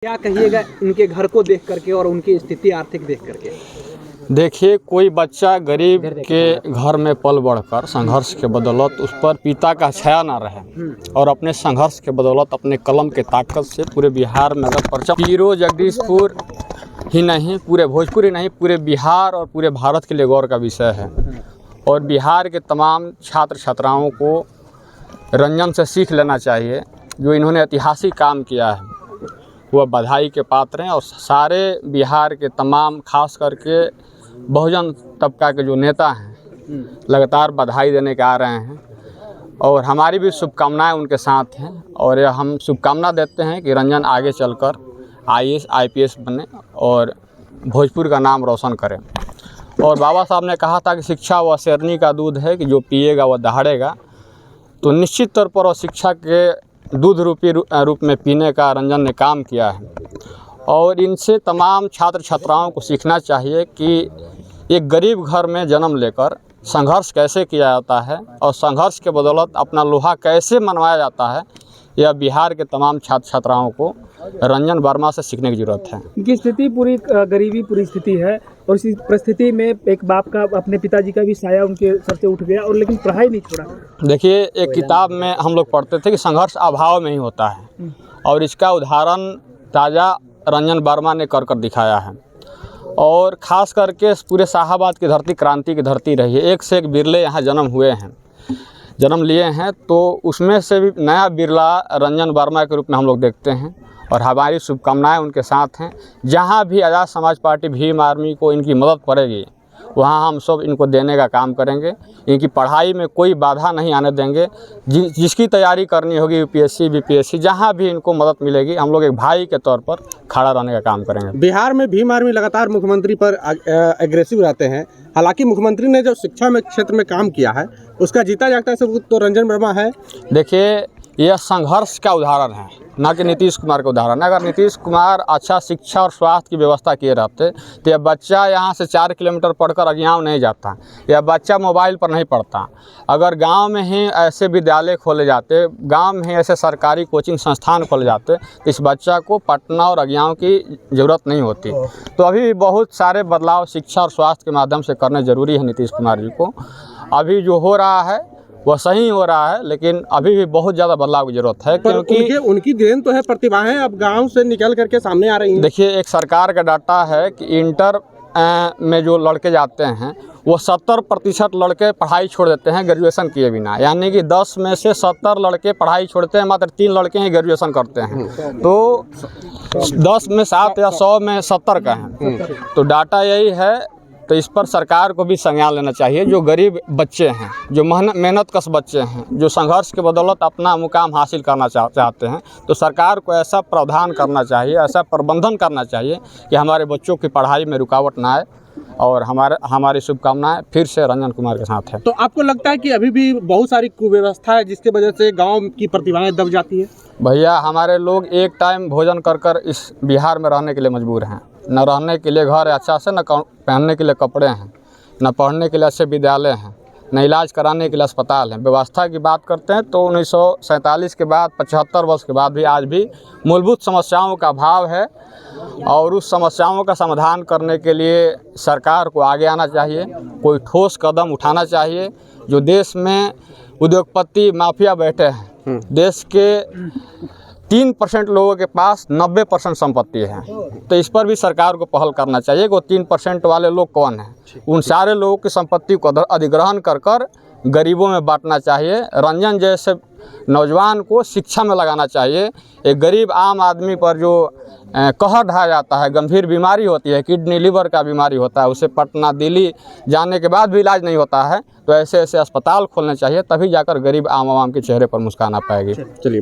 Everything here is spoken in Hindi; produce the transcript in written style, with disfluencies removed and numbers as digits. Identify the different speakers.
Speaker 1: क्या कहिएगा इनके घर को देख करके और उनकी स्थिति आर्थिक देख करके?
Speaker 2: देखिए, कोई बच्चा गरीब के घर में पल बढ़कर संघर्ष के बदौलत उस पर पिता का छाया ना रहे और अपने संघर्ष के बदौलत अपने कलम के ताकत से पूरे बिहार में अगर परचम हीरो जगदीशपुर ही नहीं, पूरे भोजपुर ही नहीं, पूरे बिहार और पूरे भारत के लिए गौर का विषय है। और बिहार के तमाम छात्र छात्राओं को रंजन से सीख लेना चाहिए। जो इन्होंने ऐतिहासिक काम किया है वह बधाई के पात्र हैं और सारे बिहार के तमाम खास करके बहुजन तबका के जो नेता हैं लगातार बधाई देने के आ रहे हैं और हमारी भी शुभकामनाएं उनके साथ हैं। और हम शुभकामना देते हैं कि रंजन आगे चलकर IAS IPS बने और भोजपुर का नाम रोशन करें। और बाबा साहब ने कहा था कि शिक्षा वह शेरनी का दूध है कि जो पिएगा वह दहाड़ेगा। तो निश्चित तौर पर शिक्षा के दूध रूप में पीने का रंजन ने काम किया है। और इनसे तमाम छात्र छात्राओं को सीखना चाहिए कि एक गरीब घर में जन्म लेकर संघर्ष कैसे किया जाता है और संघर्ष के बदौलत अपना लोहा कैसे मनवाया जाता है। यह बिहार के तमाम छात्र छात्राओं को रंजन वर्मा से सीखने की ज़रूरत है।
Speaker 1: इनकी स्थिति पूरी गरीबी पूरी स्थिति है और इसी परिस्थिति में एक बाप का अपने पिताजी का भी साया उनके सर से उठ गया और लेकिन पढ़ाई नहीं छोड़ा।
Speaker 2: देखिए, एक किताब में हम लोग पढ़ते थे कि संघर्ष अभाव में ही होता है और इसका उदाहरण ताज़ा रंजन वर्मा ने कर दिखाया है। और ख़ास करके पूरे शाहाबाद की धरती क्रांति की धरती रही है। एक से एक बिरले यहाँ जन्म लिए हैं। तो उसमें से भी नया बिरला रंजन वर्मा के रूप में हम लोग देखते हैं और हमारी शुभकामनाएं उनके साथ हैं। जहाँ भी आज़ाद समाज पार्टी भीम आर्मी को इनकी मदद पड़ेगी वहाँ हम सब इनको देने का काम करेंगे। इनकी पढ़ाई में कोई बाधा नहीं आने देंगे। जिसकी तैयारी करनी होगी UPSC BPSC जहाँ भी इनको मदद मिलेगी हम लोग एक भाई के तौर पर खड़ा रहने का काम करेंगे।
Speaker 3: बिहार में भीम आर्मी लगातार मुख्यमंत्री पर एग्रेसिव रहते हैं। हालांकि मुख्यमंत्री ने जो शिक्षा में क्षेत्र में काम किया है उसका जीता जागता सबूत तो रंजन वर्मा है।
Speaker 2: देखिए, यह संघर्ष का उदाहरण है, ना कि नीतीश कुमार का उदाहरण है। अगर नीतीश कुमार अच्छा शिक्षा और स्वास्थ्य की व्यवस्था किए रहते तो यह बच्चा यहाँ से 4 किलोमीटर पढ़कर अज्ञान नहीं जाता, यह बच्चा मोबाइल पर नहीं पढ़ता। अगर गांव में ही ऐसे विद्यालय खोले जाते, गांव में ही ऐसे सरकारी कोचिंग संस्थान खोले जाते तो इस बच्चा को पटना और अज्ञान की ज़रूरत नहीं होती। तो अभी भी बहुत सारे बदलाव शिक्षा और स्वास्थ्य के माध्यम से करने ज़रूरी है नीतीश कुमार जी को। अभी जो हो रहा है वह सही हो रहा है, लेकिन अभी भी बहुत ज़्यादा बदलाव की ज़रूरत है क्योंकि
Speaker 3: उनकी देन तो है, प्रतिभाएं अब गांव से निकल करके सामने आ रही हैं।
Speaker 2: देखिए, एक सरकार का डाटा है कि इंटर में जो लड़के जाते हैं वो 70% लड़के पढ़ाई छोड़ देते हैं ग्रेजुएशन किए बिना। यानी कि 10 में से 70 लड़के पढ़ाई छोड़ते हैं, मात्र 3 लड़के ही ग्रेजुएशन करते हैं। तो 10 में 7 या 100 में 70 का है। तो डाटा यही है। तो इस पर सरकार को भी संज्ञान लेना चाहिए। जो गरीब बच्चे हैं, जो मेहनत कश बच्चे हैं, जो संघर्ष के बदौलत अपना मुकाम हासिल करना चाहते हैं, तो सरकार को ऐसा प्रावधान करना चाहिए, ऐसा प्रबंधन करना चाहिए कि हमारे बच्चों की पढ़ाई में रुकावट ना आए। और हमारी शुभकामनाएं फिर से रंजन कुमार के साथ है।
Speaker 3: तो आपको लगता है कि अभी भी बहुत सारी कुव्यवस्था है जिसकी वजह से गाँव की प्रतिभाएं दब जाती है?
Speaker 2: भैया, हमारे लोग एक टाइम भोजन कर इस बिहार में रहने के लिए मजबूर हैं। न रहने के लिए घर है अच्छा से, न पहनने के लिए कपड़े हैं, न पढ़ने के लिए अच्छे विद्यालय हैं, न इलाज कराने के लिए अस्पताल हैं। व्यवस्था की बात करते हैं तो 1947 के बाद 75 वर्ष के बाद भी आज भी मूलभूत समस्याओं का अभाव है। और उस समस्याओं का समाधान करने के लिए सरकार को आगे आना चाहिए, कोई ठोस कदम उठाना चाहिए। जो देश में उद्योगपति माफिया बैठे हैं, देश के 3% लोगों के पास 90% संपत्ति है। तो इस पर भी सरकार को पहल करना चाहिए कि वो 3% वाले लोग कौन हैं। उन सारे लोगों की संपत्ति को अधिग्रहण कर गरीबों में बांटना चाहिए। रंजन जैसे नौजवान को शिक्षा में लगाना चाहिए। एक गरीब आम आदमी पर जो कहर ढाया जाता है, गंभीर बीमारी होती है, किडनी लिवर का बीमारी होता है, उसे पटना दिल्ली जाने के बाद भी इलाज नहीं होता है। तो ऐसे अस्पताल खोलने चाहिए, तभी जाकर गरीब आम आवाम के चेहरे पर मुस्कान आ पाएगी।
Speaker 3: चलिए।